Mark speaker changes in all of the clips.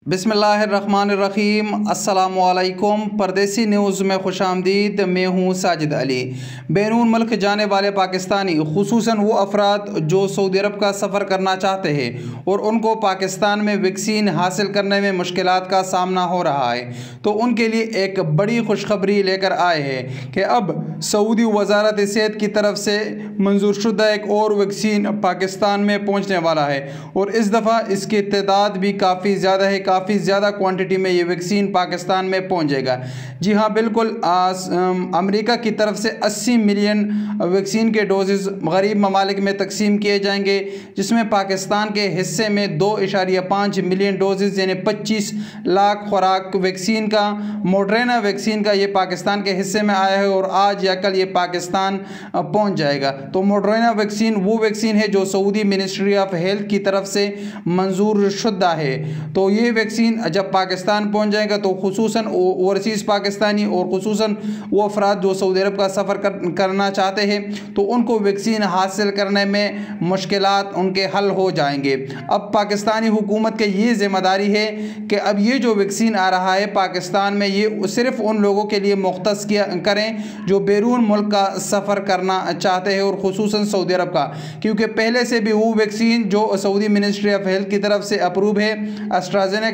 Speaker 1: बिस्मिल्लाहिर्रहमानिर्रहीम। अस्सलामुअलैकुम। परदेसी न्यूज़ में खुशामदीद। मैं हूँ साजिद अली। बैरून मुल्क जाने वाले पाकिस्तानी, खुसूसन वो अफराद जो सऊदी अरब का सफ़र करना चाहते हैं और उनको पाकिस्तान में वैक्सीन हासिल करने में मुश्किलात का सामना हो रहा है, तो उनके लिए एक बड़ी खुशखबरी लेकर आए हैं कि अब सऊदी वज़ारत सेहत की तरफ से मंजूरशुदा एक और वैक्सीन पाकिस्तान में पहुँचने वाला है और इस दफ़ा इसकी तादाद भी काफ़ी ज़्यादा है। काफ़ी ज़्यादा क्वांटिटी में ये वैक्सीन पाकिस्तान में पहुंचेगा। जी हाँ, बिल्कुल। अमेरिका की तरफ से 80 मिलियन वैक्सीन के डोजेज़ गरीब ममालिक में तकसीम किए जाएंगे, जिसमें पाकिस्तान के हिस्से में 2.5 मिलियन डोजेज़ यानी 25 लाख खुराक वैक्सीन का, मोडरेना वैक्सीन का, ये पाकिस्तान के हिस्से में आया है और आज या कल ये पाकिस्तान पहुँच जाएगा। तो मोडरेना वैक्सीन वो वैक्सीन है जो सऊदी मिनिस्ट्री ऑफ हेल्थ की तरफ से मंजूर शुदा है। तो ये वैक्सीन जब पाकिस्तान पहुंच जाएगा तो खुसूसन ओवरसीज़ पाकिस्तानी और खुसूसन वो अफराद जो सऊदी अरब का सफ़र करना चाहते हैं, तो उनको वैक्सीन हासिल करने में मुश्किलात उनके हल हो जाएंगे। अब पाकिस्तानी हुकूमत के ये ज़िम्मेदारी है कि अब ये जो वैक्सीन आ रहा है पाकिस्तान में, ये सिर्फ उन लोगों के लिए मुख्तस करें जो बैरून मुल्क का सफ़र करना चाहते हैं और खुसूसन सऊदी अरब का, क्योंकि पहले से भी वो वैक्सीन जो सऊदी मिनिस्ट्री ऑफ हेल्थ की तरफ से अप्रूव है एस्ट्राज़ेनेका,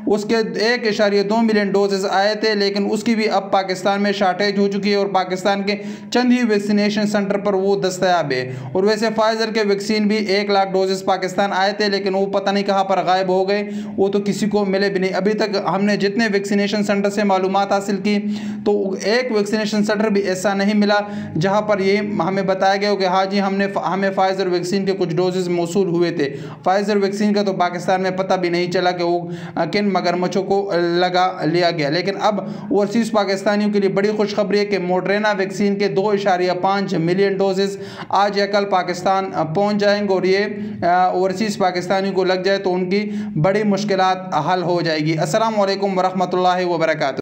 Speaker 1: उसके 1.2 मिलियन डोजेस आए थे, लेकिन उसकी भी अब पाकिस्तान में शार्टेज हो चुकी है और पाकिस्तान के चंद ही वैक्सीनेशन सेंटर पर वो दस्तयाब है। और वैसे फाइजर के वैक्सीन भी 1 लाख डोजेस पाकिस्तान आए थे, लेकिन वो पता नहीं कहाँ पर गायब हो गए, वो तो किसी को मिले भी नहीं। अभी तक हमने जितने वैक्सीनेशन सेंटर से मालूमात हासिल की, तो एक वैक्सीनेशन सेंटर भी ऐसा नहीं मिला जहाँ पर ये हमें बताया गया कि हाँ जी हमें फाइजर वैक्सीन के कुछ डोजेस मौसूल हुए थे। फाइजर वैक्सीन का तो पाकिस्तान में पता भी नहीं चला कि वो किन मगरमच्छों को लगा लिया गया। लेकिन अब ओवरसीज़ पाकिस्तानियों के लिए बड़ी खुशखबरी है कि मोडरेना वैक्सीन के 2.5 मिलियन डोजेस आज या कल पाकिस्तान पहुंच जाएंगे और ये ओवरसीज़ पाकिस्तानियों को लग जाए तो उनकी बड़ी मुश्किलात हल हो जाएगी। अस्सलाम वालेकुम वरहमतुल्लाहि वबरकातुहू।